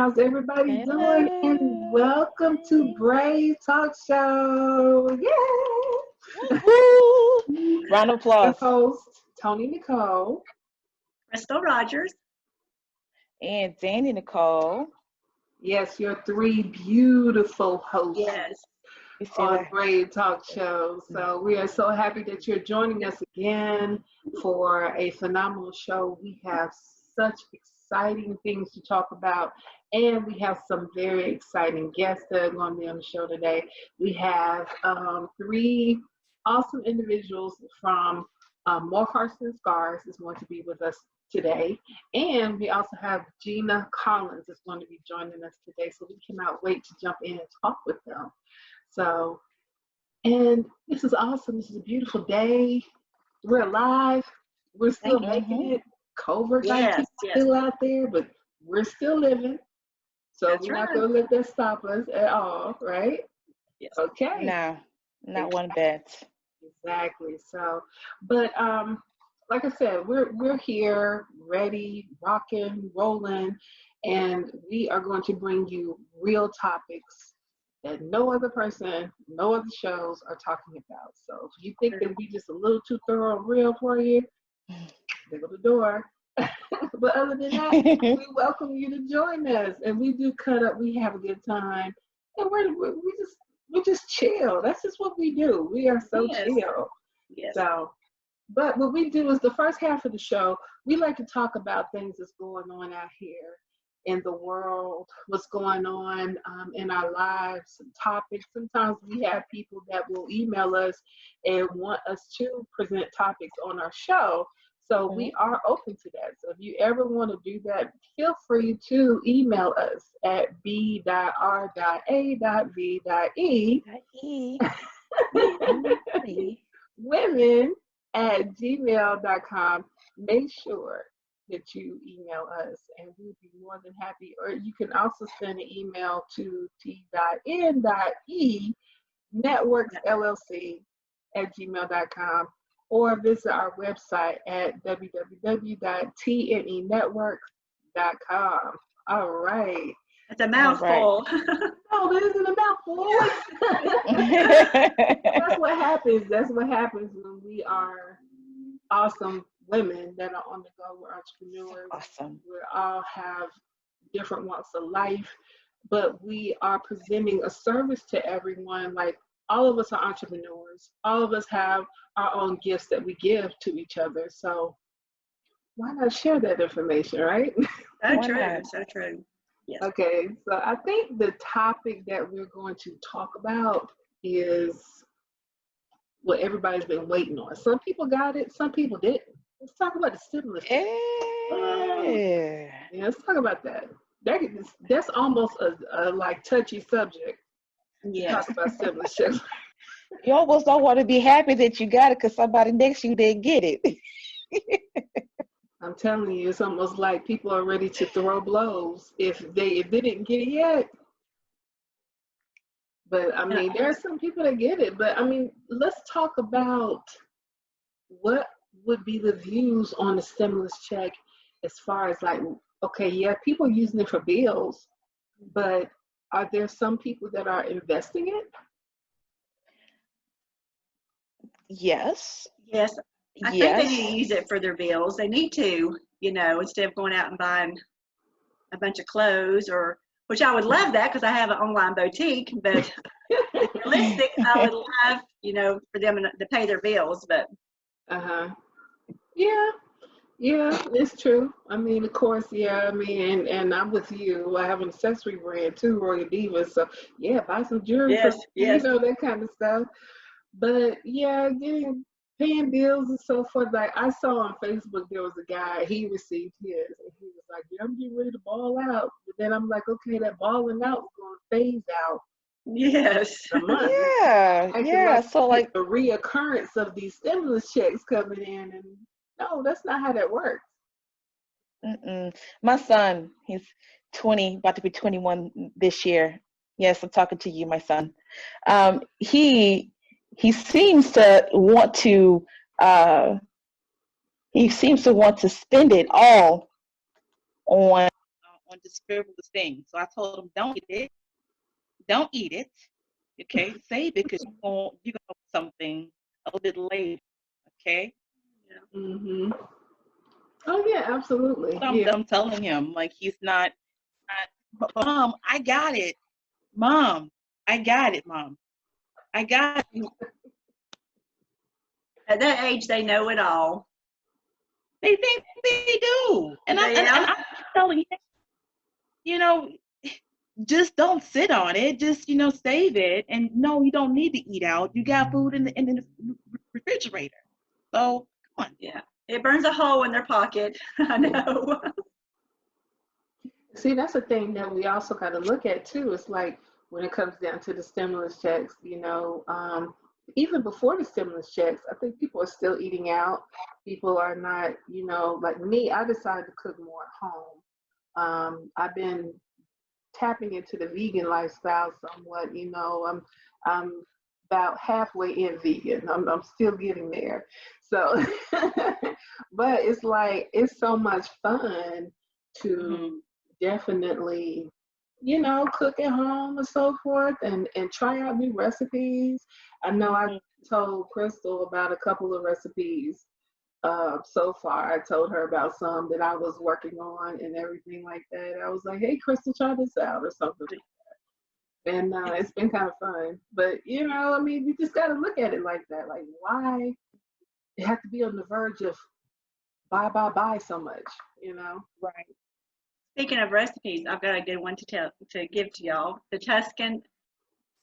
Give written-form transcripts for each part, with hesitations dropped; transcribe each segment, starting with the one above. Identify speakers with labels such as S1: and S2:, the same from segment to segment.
S1: How's everybody doing? And
S2: Hello.
S1: welcome to Brave Talk Show. Yay!
S2: Woo-hoo. Round of
S1: Your
S2: applause.
S1: host, Tony Nicole.
S3: Crystal Rogers.
S2: And Danny Nicole.
S1: Yes, your three beautiful hosts
S3: Yes.
S2: You see
S1: on
S2: that?
S1: Brave Talk Show. So we are so happy that you're joining us again for a phenomenal show. We have such exciting things to talk about, and we have some very exciting guests that are going to be on the show today. We have three awesome individuals from More Hearts and Scars is going to be with us today, and we also have Gina Collins is going to be joining us today, so we cannot wait to jump in and talk with them. So, and this is awesome. This is a beautiful day. We're alive. We're still making it. COVID-19
S3: Yes.
S1: still out there, but we're still living. So
S3: That's
S1: we're not
S3: right.
S1: going to let that stop us at all, right?
S3: Yes.
S1: Okay.
S2: No, not one bit.
S1: Exactly. So, but like I said, we're here, ready, rocking, rolling, and we are going to bring you real topics that no other person, no other shows are talking about. So if you think that we just a little too thorough and real for you, there go the door. But other than that, we welcome you to join us, and we do cut up. We have a good time, and we just chill. That's just what we do. We are so
S3: Yes.
S1: chill.
S3: Yes.
S1: So, but what we do is the first half of the show, we like to talk about things that's going on out here in the world, what's going on in our lives, some topics. Sometimes we have people that will email us and want us to present topics on our show. So we are open to that. So if you ever want to do that, feel free to email us at b.r.a.v.e women@gmail.com. Make sure that you email us, and we'll be more than happy. Or you can also send an email to t.n.e networksllc@gmail.com, or visit our website at www.tnenetworks.com. All right.
S3: It's a mouthful.
S1: No, that isn't a mouthful. That's what happens. That's what happens when we are awesome women that are on the go. We're entrepreneurs.
S2: Awesome.
S1: We all have different walks of life, but we are presenting a service to everyone. Like, all of us are entrepreneurs. All of us have our own gifts that we give to each other. So why not share that information, right?
S3: So true. So true. Yes.
S1: Okay, so I think the topic that we're going to talk about is what everybody's been waiting on. Some people got it, some people didn't. Let's talk about the stimulus check. Yeah, let's talk about that. That's almost a like touchy subject.
S3: Yes.
S1: Talk about stimulus checks.
S2: You almost don't want to be happy that you got it because somebody next to you didn't get it.
S1: I'm telling you, it's almost like people are ready to throw blows if they didn't get it yet. But I mean, there are some people that get it. But I mean, let's talk about what would be the views on the stimulus check as far as like, okay, yeah, people are using it for bills, but are there some people that are investing it?
S2: Yes.
S3: Yes. I think they need to use it for their bills. They need to, instead of going out and buying a bunch of clothes, which I would love that because I have an online boutique, but realistic, I would love, for them to pay their bills, but.
S1: Yeah, it's true. I mean, of course, yeah, I mean, and I'm with you. I have an accessory brand too, Royal Divas. So yeah, buy some jewelry,
S3: Yes.
S1: that kind of stuff. But yeah, paying bills and so forth. Like, I saw on Facebook, there was a guy, he received his, and he was like, yeah, I'm getting ready to ball out. But then I'm like, okay, that balling out is going to phase out.
S3: Yes.
S1: A month.
S2: Yeah. So like
S1: the reoccurrence of these stimulus checks coming in, and no, that's not how that works.
S2: My son, he's 20, about to be 21 this year. Yes, I'm talking to you, my son. He seems to want to spend it all on on this frivolous thing. So I told him, don't eat it. Don't eat it. Okay, save it because you're gonna want something a little bit later. Okay.
S3: Yeah.
S1: Mm-hmm. Oh yeah, absolutely.
S2: So
S1: Yeah.
S2: I'm telling him like he's not. Mom, I got it. Mom, I got it. Mom, I got it.
S3: At that age, they know it all.
S2: They think they do, and I'm telling you, you know, just don't sit on it. Just save it. And no, you don't need to eat out. You got food in the refrigerator. So come on.
S3: Yeah, it burns a hole in their pocket. I know.
S1: See, that's the thing that we also got to look at too. It's like when it comes down to the stimulus checks, even before the stimulus checks, I think people are still eating out. People are not, like me, I decided to cook more at home. I've been tapping into the vegan lifestyle somewhat. I'm about halfway in vegan. I'm still getting there. So, but it's like it's so much fun to definitely, cook at home and so forth, and try out new recipes. I know I told Crystal about a couple of recipes so far. I told her about some that I was working on and everything like that. I was like, hey, Crystal, try this out or something like that. And it's been kind of fun. But, you just got to look at it like that. Like, why you have to be on the verge of buy so much,
S2: Right.
S3: Speaking of recipes, I've got a good one to give to y'all. The Tuscan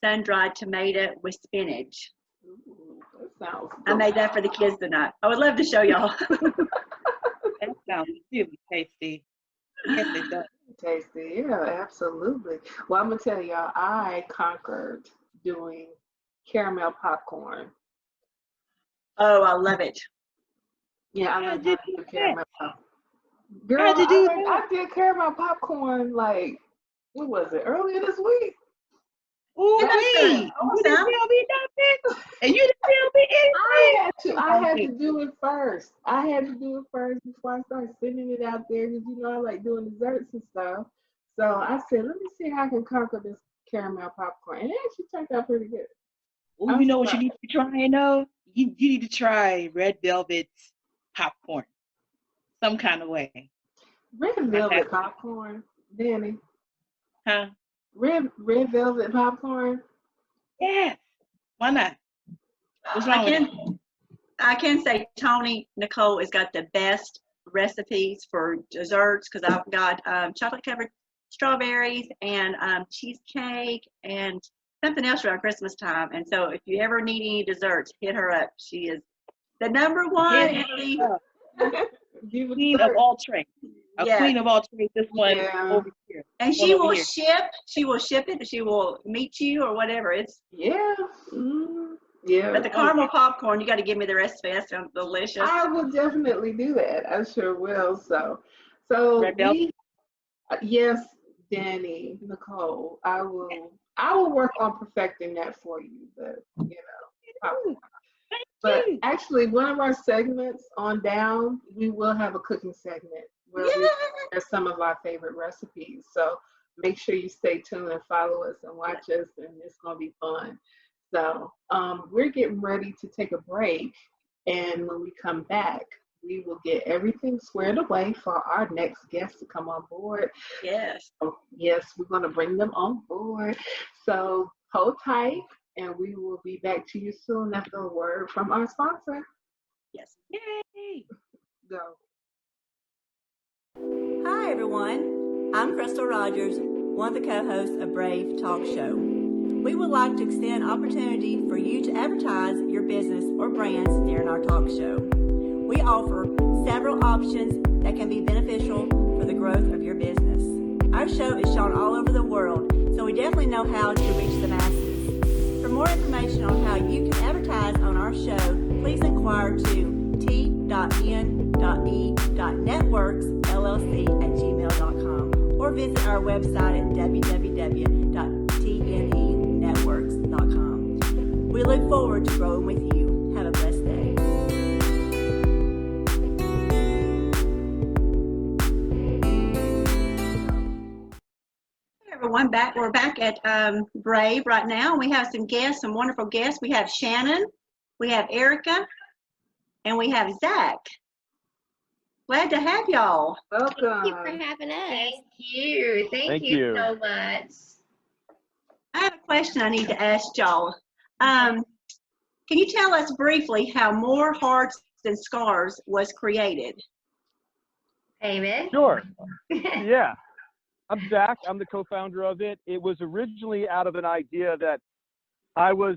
S3: sun-dried tomato with spinach.
S1: Ooh, that sounds
S3: I made that for the kids tonight. I would love to show y'all.
S2: That sounds really tasty. Yes, it does.
S1: tasty. Yeah, absolutely. Well, I'm going to tell y'all, I conquered doing caramel popcorn.
S3: Oh, I love it.
S1: Yeah, I learned how to do caramel popcorn. Girl,
S2: How'd you do that?
S1: I did caramel popcorn like, what was it, earlier this week?
S2: Ooh,
S3: That's good.
S2: wait. You didn't tell me nothing? And you didn't tell me anything?
S1: I had to do it first. I had to do it first before I started sending it out there because, I like doing desserts and stuff. So I said, let me see how I can conquer this caramel popcorn. And it actually turned out pretty good.
S2: Oh, you know what you need to be trying though? You need to try red velvet popcorn. Some kind of way.
S1: Red velvet popcorn, Danny.
S2: Huh?
S1: Red velvet popcorn.
S2: Yes. Why not? What's wrong with it?
S3: I can say Tony Nicole has got the best recipes for desserts because I've got chocolate covered strawberries and cheesecake and something else around Christmas time. And so if you ever need any desserts, hit her up. She is the number one in the
S2: queen of all trades. Queen of all trades. This one over here.
S3: And she will ship. She will ship it. She will meet you or whatever. It's
S1: yeah. Mm-hmm. Yeah.
S3: But the caramel popcorn, you got to give me the recipe. That sounds delicious.
S1: I will definitely do that. I sure will. So yes, Danny, Nicole, I will work on perfecting that for you. But actually, one of our segments on down, we will have a cooking segment where we share some of our favorite recipes. So make sure you stay tuned and follow us and watch us, and it's gonna be fun. So we're getting ready to take a break, and when we come back, we will get everything squared away for our next guest to come on board.
S3: Yes.
S1: So, yes, we're going to bring them on board. So hold tight, and we will be back to you soon after a word from our sponsor.
S3: Yes.
S2: Yay!
S1: Go.
S4: Hi, everyone. I'm Crystal Rogers, one of the co-hosts of Brave Talk Show. We would like to extend opportunity for you to advertise your business or brands during our talk show. We offer several options that can be beneficial for the growth of your business. Our show is shown all over the world, so we definitely know how to reach the masses. For more information on how you can advertise on our show, please inquire to t.n.e.networksllc@gmail.com or visit our website at www.tnenetworks.com. We look forward to growing with you. Have a blessed day.
S3: everyone. We're back at Brave right now. We have some guests, some wonderful guests. We have Shannon, we have Erica, and we have Zach. Glad to have y'all.
S1: Welcome.
S5: Thank you for having us.
S6: Thank you. Thank you so much.
S3: I have a question I need to ask y'all. Can you tell us briefly how More Hearts Than Scars was created?
S6: David?
S7: Sure. Yeah. I'm Zach. I'm the co-founder of it. It was originally out of an idea that I was,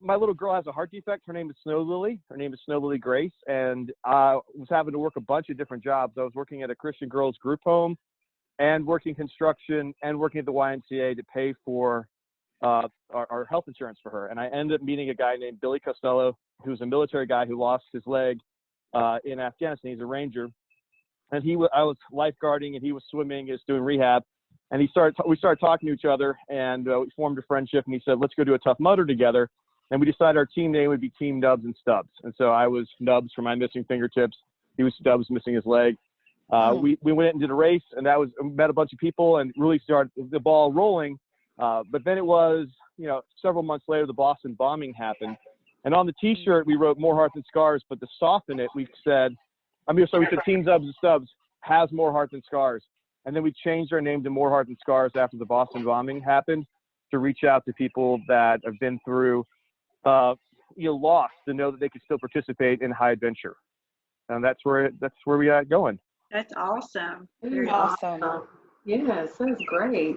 S7: my little girl has a heart defect. Her name is Snow Lily. Her name is Snow Lily Grace. And I was having to work a bunch of different jobs. I was working at a Christian girls group home and working construction and working at the YMCA to pay for our health insurance for her. And I ended up meeting a guy named Billy Costello, who's a military guy who lost his leg in Afghanistan. He's a ranger. And I was lifeguarding, and he was swimming, he was doing rehab. And we started talking to each other, and we formed a friendship. And he said, let's go do a Tough Mudder together. And we decided our team name would be Team Nubs and Stubs. And so I was Nubs for my missing fingertips. He was Stubs, missing his leg. We went and did a race, and met a bunch of people and really started the ball rolling. But then it was, several months later, the Boston bombing happened. And on the T-shirt, we wrote More Heart Than Scars, but to soften it, we said Team Nubs and Stubs has more heart than scars. And then we changed our name to More Heart Than Scars after the Boston bombing happened, to reach out to people that have been through, loss, to know that they can still participate in high adventure. And that's where we are going.
S3: That's awesome.
S1: Very awesome. Yes, that's great.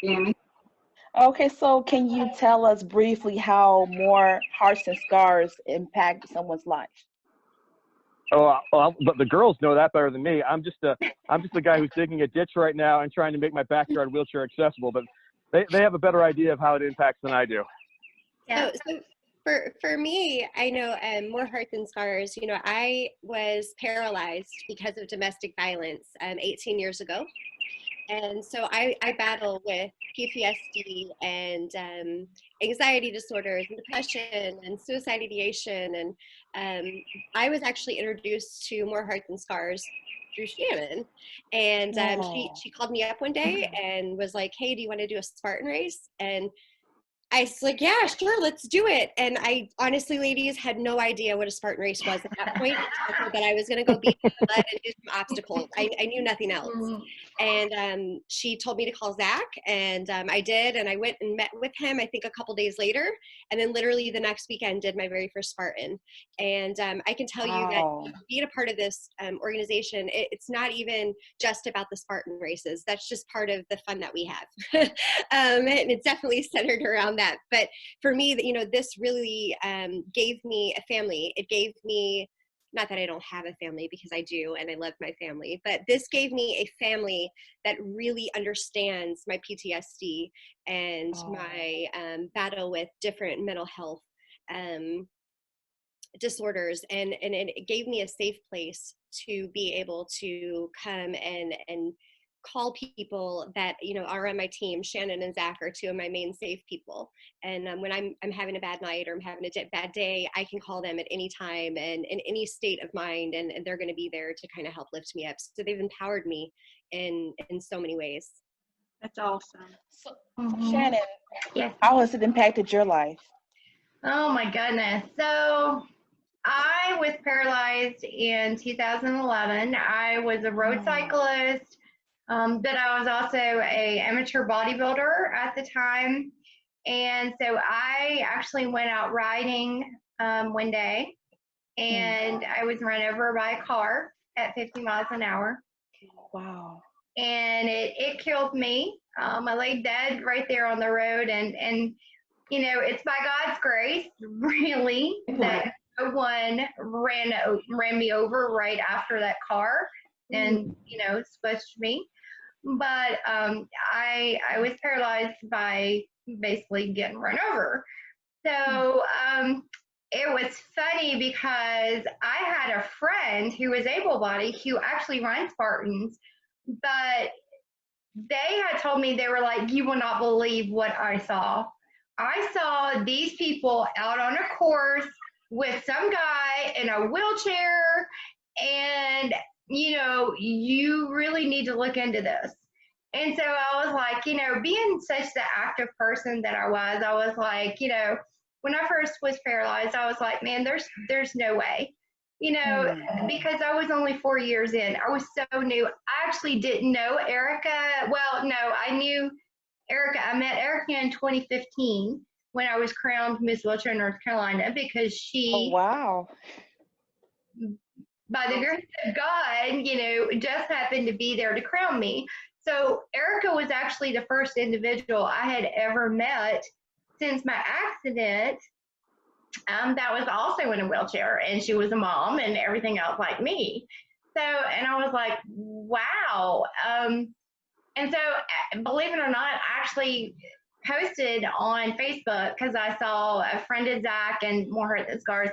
S1: Jamie?
S2: Okay, so can you tell us briefly how More Hearts and Scars impact someone's life?
S7: Oh, but the girls know that better than me. I'm just a guy who's digging a ditch right now and trying to make my backyard wheelchair accessible. But they have a better idea of how it impacts than I do.
S5: Yeah. So for me, I know More Heart Than Scars. I was paralyzed because of domestic violence 18 years ago. And so I battle with PTSD and anxiety disorders and depression and suicide ideation. And I was actually introduced to More Heart Than Scars through Shannon. And she called me up one day and was like, hey, do you want to do a Spartan race? And I was like, yeah, sure, let's do it. And I honestly, ladies, had no idea what a Spartan race was at that point. But I was going to go beat the mud and do some obstacles. I knew nothing else. And she told me to call Zach, and I did. And I went and met with him, I think a couple days later. And then literally the next weekend did my very first Spartan. And I can tell you that being a part of this organization, it's not even just about the Spartan races. That's just part of the fun that we have. And it's definitely centered around that. But for me, this really gave me a family. It gave me, not that I don't have a family, because I do, and I love my family, but this gave me a family that really understands my PTSD and my battle with different mental health disorders. And it gave me a safe place to be able to come and call people that are on my team. Shannon and Zach are two of my main safe people, and when I'm having a bad night or I'm having a bad day, I can call them at any time and in any state of mind, and they're going to be there to kind of help lift me up. So they've empowered me in so many ways.
S3: That's awesome.
S2: So, Shannon, how has it impacted your life?
S6: Oh my goodness. So I was paralyzed in 2011. I was a road cyclist. But I was also a amateur bodybuilder at the time. And so I actually went out riding one day, and I was run over by a car at 50 miles an hour.
S2: Wow.
S6: And it killed me. I laid dead right there on the road. And it's by God's grace, really, that no one ran me over right after that car and, squished me. But I was paralyzed by basically getting run over. So it was funny because I had a friend who was able-bodied who actually ran Spartans, but they had told me, they were like, you will not believe what I saw. I saw these people out on a course with some guy in a wheelchair, and you really need to look into this. And so I was like, being such the active person that I was like, when I first was paralyzed, I was like, man, there's no way, because I was only 4 years in. I was so new. I actually didn't know Erica. Well, no, I knew Erica. I met Erica in 2015 when I was crowned Miss Wheelchair North Carolina, because she,
S8: wow.
S6: by the grace of God, just happened to be there to crown me. So Erica was actually the first individual I had ever met since my accident, that was also in a wheelchair, and she was a mom and everything else like me. So, and I was like, wow. And so, believe it or not, I actually posted on Facebook because I saw a friend of Zach and More Hurt Than Scars,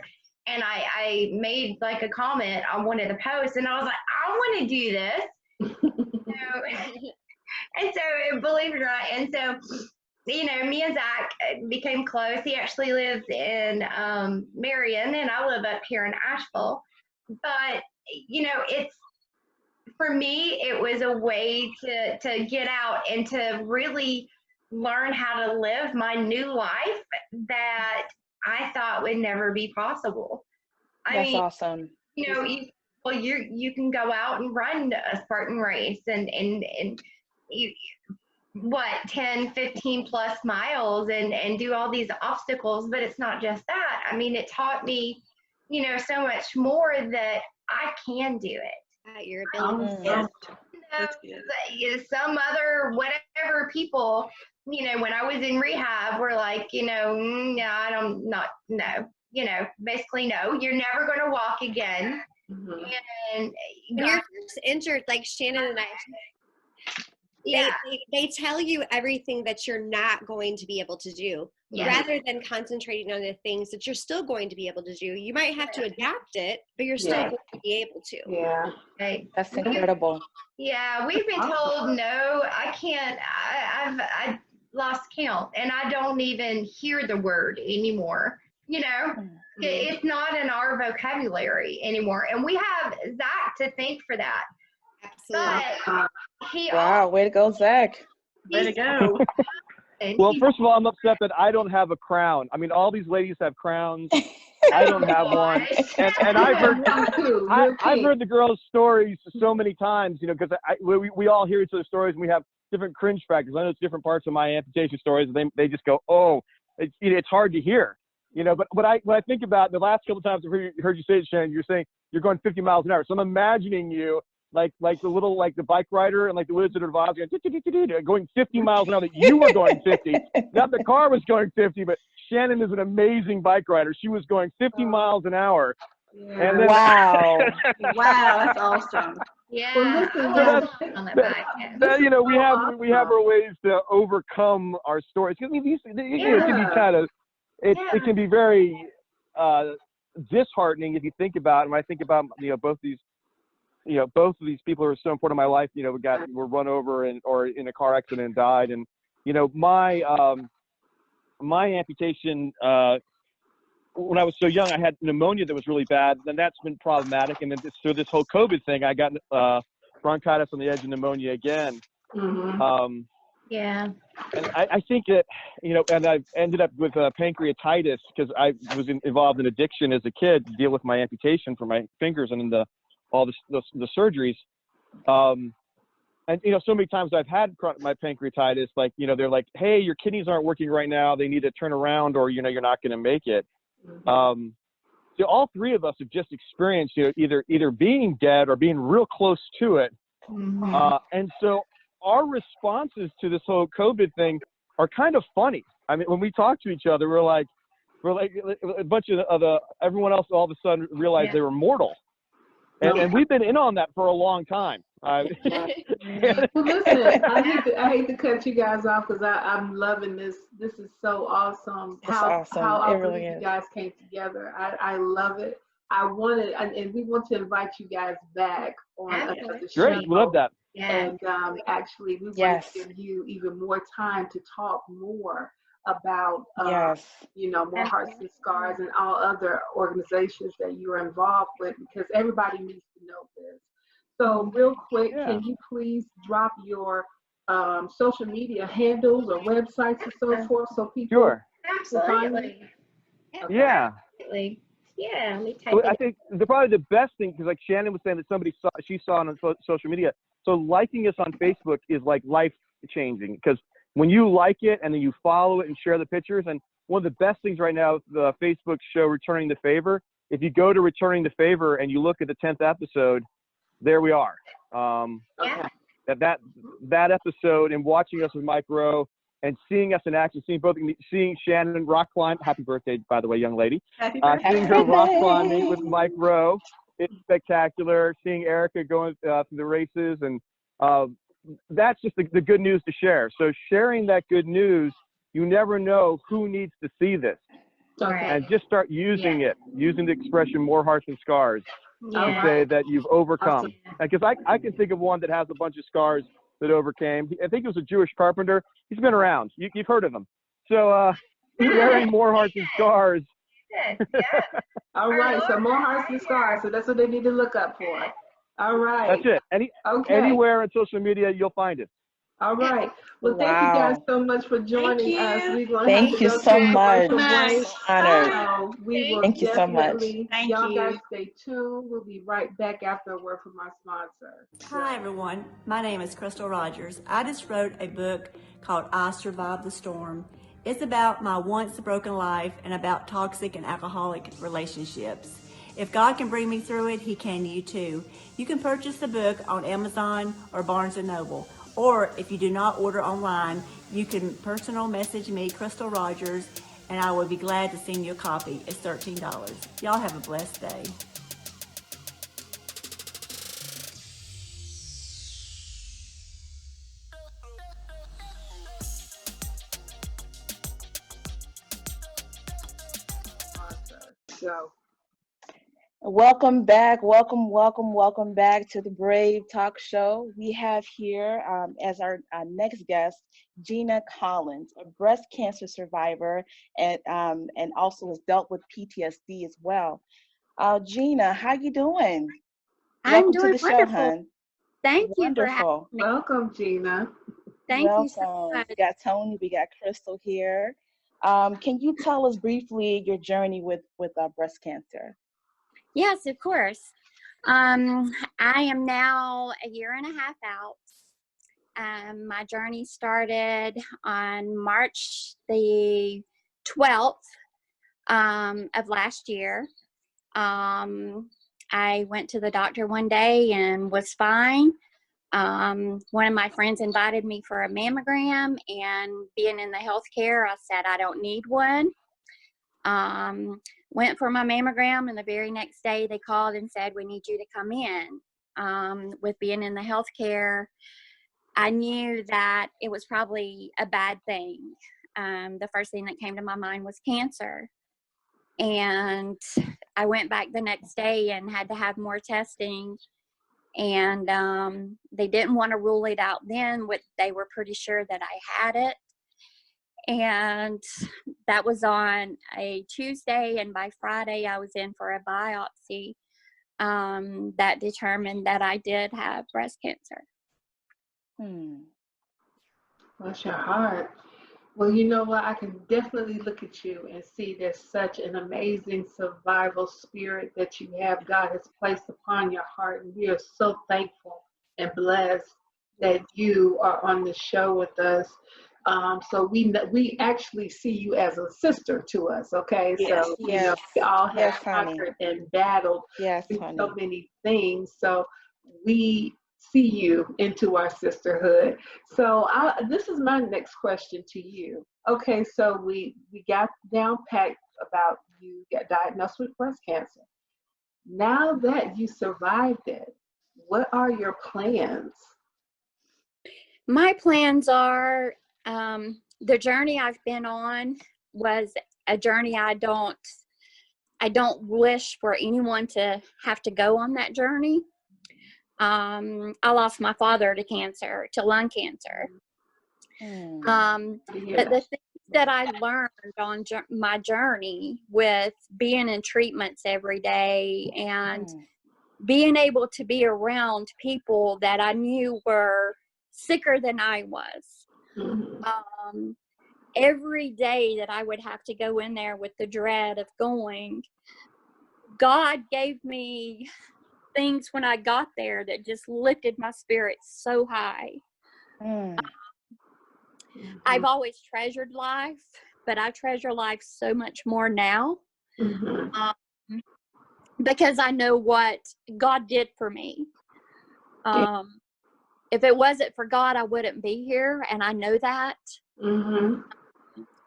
S6: and I made like a comment on one of the posts, and I was like, I want to do this. And so, believe it or not, and so, me and Zach became close. He actually lives in Marion, and I live up here in Asheville. But, it's, for me, it was a way to get out and to really learn how to live my new life that I thought would never be possible.
S8: That's awesome.
S6: You can go out and run a Spartan race and you, 10, 15 plus miles and do all these obstacles, but it's not just that. I mean, it taught me, so much more that I can do it.
S5: At your ability.
S3: That's good.
S6: Some other whatever people, when I was in rehab, were like, no, I don't not no, basically no, you're never going to walk again.
S1: Mm-hmm.
S6: And
S5: when you're first injured, like Shannon and I, they tell you everything that you're not going to be able to do, rather than concentrating on the things that you're still going to be able to do. You might have to adapt it, but you're still going to be able to.
S1: Yeah.
S6: Right.
S8: That's incredible.
S6: Yeah, we've been told no, I can't. I've lost count, and I don't even hear the word anymore. It's not in our vocabulary anymore, and we have Zach to thank for that.
S5: Absolutely.
S6: But
S8: wow, way to go, Zach.
S3: Way to go.
S7: Well, first of all, I'm upset that I don't have a crown. I mean, all these ladies have crowns. I don't have one. And I've heard the girls' stories so many times, because we all hear each other's stories and we have different cringe factors. I know it's different parts of my amputation stories. They just go, oh, it's hard to hear. But when I think about the last couple of times I've heard you say it, Shannon, you're saying you're going 50 miles an hour. So I'm imagining you like the bike rider and like the Wizard of Oz going 50 miles an hour, that you were going 50. Not the car was going 50, but Shannon is an amazing bike rider. She was going 50 miles an hour.
S1: Yeah.
S7: And then,
S8: wow.
S3: Wow, that's awesome.
S6: yeah,
S1: Well, listen,
S6: on that bike.
S7: we have our ways to overcome our stories. Because it can be kind of, it can be very disheartening if you think about it. When I think about both of these people who are so important in my life, were run over or in a car accident and died. And, my amputation, when I was so young, I had pneumonia that was really bad. Then that's been problematic. And then through this whole COVID thing, I got bronchitis on the edge of pneumonia again.
S1: Mm-hmm.
S6: Yeah.
S7: And I think that, and I've ended up with pancreatitis because I was involved in addiction as a kid to deal with my amputation for my fingers and all the surgeries. And, so many times I've had my pancreatitis, like, they're like, hey, your kidneys aren't working right now. They need to turn around or, you're not going to make it. So all three of us have just experienced, either being dead or being real close to it. And so our responses to this whole COVID thing are kind of funny. I mean, when we talk to each other, we're like a bunch of everyone else all of a sudden realized they were mortal. And we've been in on that for a long time.
S1: Well, listen, I hate to cut you guys off because I'm loving this. This is so awesome. How
S8: It really is.
S1: You guys came together. I love it. I wanted, and we want to invite you guys back on another show.
S7: Great, we love that.
S1: And actually, we want to give you even more time to talk more about, More Hearts and Scars and all other organizations that you're involved with, because everybody needs to know this. So real quick, can you please drop your social media handles or websites and so forth, so people
S7: Sure.
S1: can find you?
S6: Absolutely.
S7: Yeah.
S6: Absolutely. Yeah, let me type
S7: So I
S6: it.
S7: think probably the best thing, because like Shannon was saying that she saw it on social media. So liking us on Facebook is like life changing, because when you like it and then you follow it and share the pictures, and one of the best things right now, the Facebook show Returning the Favor. If you go to Returning the Favor and you look at the 10th episode, there we are.
S6: Yeah.
S7: That episode, and watching us with Mike Rowe and seeing us in action, seeing Shannon rock climb. Happy birthday, by the way, young lady.
S3: Happy birthday.
S7: Seeing her rock climbing with Mike Rowe, it's spectacular. Seeing Erica going through the races, and that's just the good news to share. So sharing that good news, you never know who needs to see this.
S1: Okay.
S7: And just start using it, using the expression "more hearts than scars" to
S6: Yeah.
S7: say that you've overcome.
S1: Awesome.
S7: Because I can think of one that has a bunch of scars that overcame. I think it was a Jewish carpenter. He's been around. You've heard of him. So sharing more hearts and scars.
S6: Good. Yeah.
S1: All
S6: Our
S1: right, so
S6: Lord,
S1: more hearts and scars. So that's what they need to look up for. All right.
S7: That's it.
S1: Okay.
S7: Anywhere on social media, you'll find it.
S1: All right. Well, thank you guys so much for joining us. We're going to have
S8: Thank
S1: to
S8: you
S1: go
S8: so
S1: to a
S8: much.
S1: commercial break.
S8: Honored.
S1: So we will
S8: Thank you so much.
S1: definitely,
S3: Thank
S1: y'all
S3: you.
S1: guys stay tuned. We'll be right back after a word from our sponsor.
S4: Hi everyone, my name is Crystal Rogers. I just wrote a book called I Survived the Storm. It's about my once broken life and about toxic and alcoholic relationships. If God can bring me through it, He can you too. You can purchase the book on Amazon or Barnes & Noble. Or if you do not order online, you can personal message me, Crystal Rogers, and I will be glad to send you a copy. It's $13. Y'all have a blessed day.
S1: So,
S8: Welcome back. Welcome back to the Brave Talk Show. We have here as our next guest, Gina Collins, a breast cancer survivor, and also has dealt with PTSD as well. Gina, how you doing?
S9: I'm
S8: Welcome
S9: doing
S8: to the show,
S9: wonderful.
S8: hon.
S9: Thank you for having
S8: Wonderful.
S9: me.
S1: welcome, Gina.
S9: Thank you
S8: Welcome.
S9: so much.
S8: We got Tony, we got Crystal here. Can you tell us briefly your journey with breast cancer?
S9: Yes, of course. I am now a year and a half out. My journey started on March the 12th of last year. I went to the doctor one day and was fine. One of my friends invited me for a mammogram, and being in the healthcare, I said I don't need one. Went for my mammogram, and the very next day they called and said, we need you to come in. With being in the healthcare, I knew that it was probably a bad thing. The first thing that came to my mind was cancer. And I went back the next day and had to have more testing. And they didn't want to rule it out then. They were pretty sure that I had it. And that was on a Tuesday, and by Friday I was in for a biopsy that determined that I did have breast cancer.
S1: Bless your heart. Well, you know what? I can definitely look at you and see there's such an amazing survival spirit that you have. God has placed upon your heart, and we are so thankful and blessed that you are on the show with us. So we actually see you as a sister to us, okay?
S3: Yes.
S1: So you know, we all have
S8: Yes, honey.
S1: conquered and battled
S8: Yes,
S1: through
S8: honey.
S1: so many things. So we see you into our sisterhood. So this is my next question to you. Okay, so we got down packed about you got diagnosed with breast cancer. Now that you survived it, what are your plans?
S9: My plans are the journey I've been on was a journey I don't wish for anyone to have to go on that journey. I lost my father to lung cancer. But the things that I learned on my journey with being in treatments every day and being able to be around people that I knew were sicker than I was. Every day that I would have to go in there with the dread of going, God gave me things when I got there that just lifted my spirits so high. I've always treasured life, but I treasure life so much more now because I know what God did for me. If it wasn't for God, I wouldn't be here, and I know that.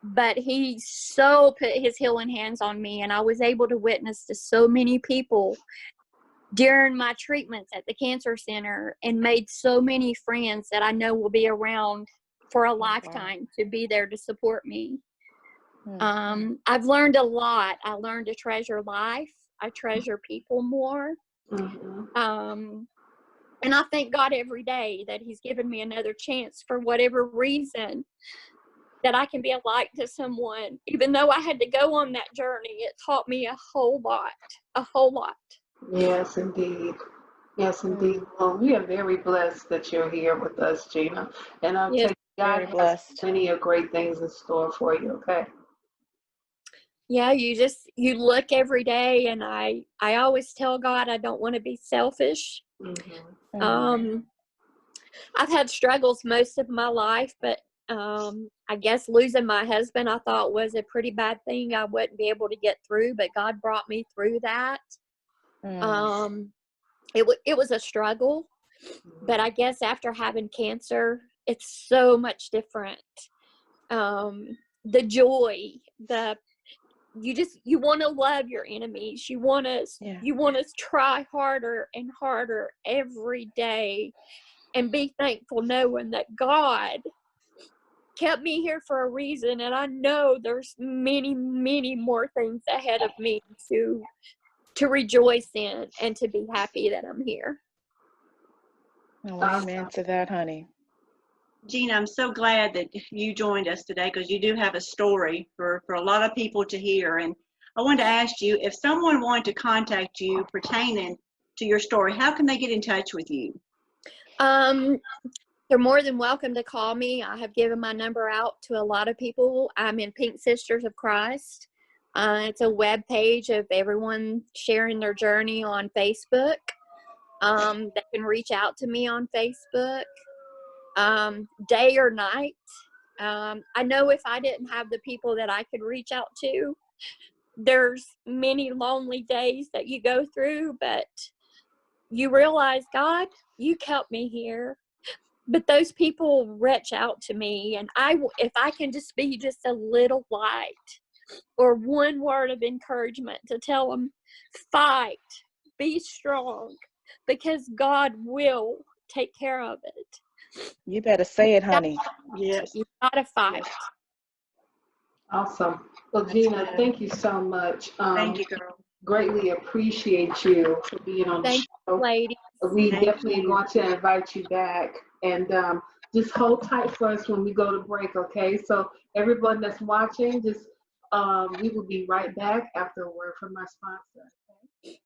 S9: But he so put his healing hands on me, and I was able to witness to so many people during my treatments at the cancer center and made so many friends that I know will be around for a lifetime to be there to support me. I've learned a lot. I learned to treasure life. I treasure people more. And I thank God every day that he's given me another chance for whatever reason, that I can be a light to someone. Even though I had to go on that journey, it taught me a whole lot.
S1: Yes, indeed. Yes, indeed. Well, we are very blessed that you're here with us, Gina. And I'll tell you, God has many great things in store for you, okay?
S9: Yeah, you look every day, and I always tell God I don't want to be selfish. I've had struggles most of my life, but I guess losing my husband I thought was a pretty bad thing. I wouldn't be able to get through, but God brought me through that. It was a struggle, but I guess after having cancer, it's so much different. The joy, you want to love your enemies. You want to try harder and harder every day and be thankful knowing that God kept me here for a reason, and I know there's many, many more things ahead of me to rejoice in and to be happy that I'm here.
S8: Oh, amen to that, honey.
S3: Gina, I'm so glad that you joined us today, because you do have a story for a lot of people to hear. And I wanted to ask you, if someone wanted to contact you pertaining to your story, how can they get in touch with you?
S9: They're more than welcome to call me. I have given my number out to a lot of people. I'm in Pink Sisters of Christ. It's a web page of everyone sharing their journey on Facebook. They can reach out to me on Facebook, day or night. I know if I didn't have the people that I could reach out to, there's many lonely days that you go through, but you realize, God, you kept me here. But those people reach out to me, and if I can just be just a little light or one word of encouragement to tell them, fight, be strong, because God will take care of it.
S8: You better say it, honey.
S3: Yes.
S9: You gotta fight.
S1: Awesome. Well, Gina, thank you so much.
S3: Thank you, girl.
S1: Greatly appreciate you for being on the show.
S9: You, ladies.
S1: We definitely going to invite you back, and just hold tight for us when we go to break, okay? So everyone that's watching, just we will be right back after a word from my sponsor. Okay?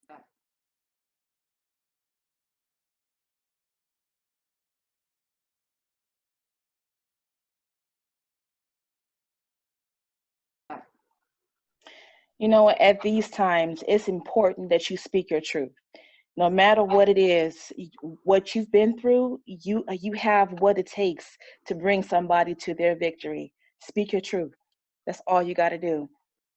S8: You know, at these times, it's important that you speak your truth. No matter what it is, what you've been through, you have what it takes to bring somebody to their victory. Speak your truth. That's all you got to do.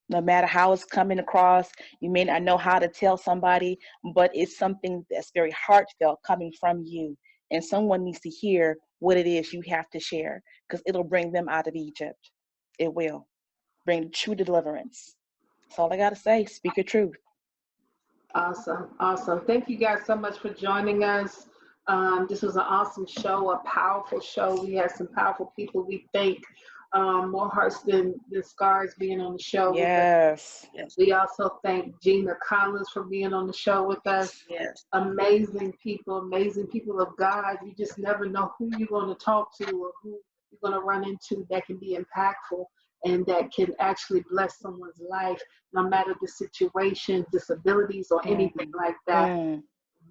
S8: No matter how it's coming across, you may not know how to tell somebody, but it's something that's very heartfelt coming from you. And someone needs to hear what it is you have to share, because it'll bring them out of Egypt. It will bring true deliverance. That's all I got to say. Speak your truth.
S1: Awesome. Awesome. Thank you guys so much for joining us. This was an awesome show, a powerful show. We had some powerful people. We thank More Hearts Than Scars being on the show.
S8: Yes.
S1: We also thank Gina Collins for being on the show with us.
S3: Yes.
S1: Amazing people of God. You just never know who you're going to talk to or who you're going to run into that can be impactful and that can actually bless someone's life, no matter the situation, disabilities, or anything like that.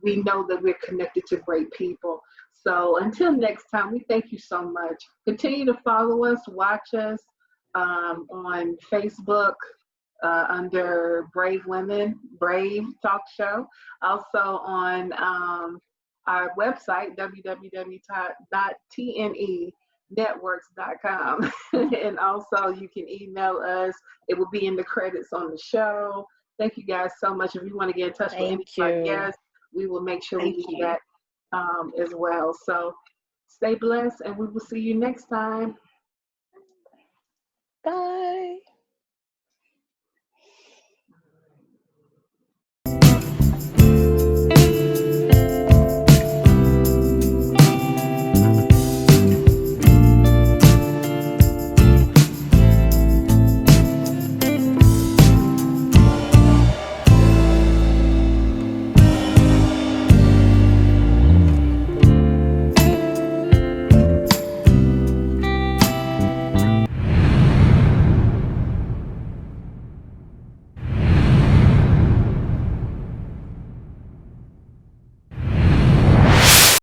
S1: We know that we're connected to great people. So until next time, we thank you so much. Continue to follow us, watch us on Facebook under Brave Women, Brave Talk Show. Also on our website, www.tnenetworks.com. And also you can email us. It will be in the credits on the show. Thank you guys so much. If you want to get in touch with any of our guests, we will make sure we do that as well. So stay blessed, and we will see you next time.
S8: Bye.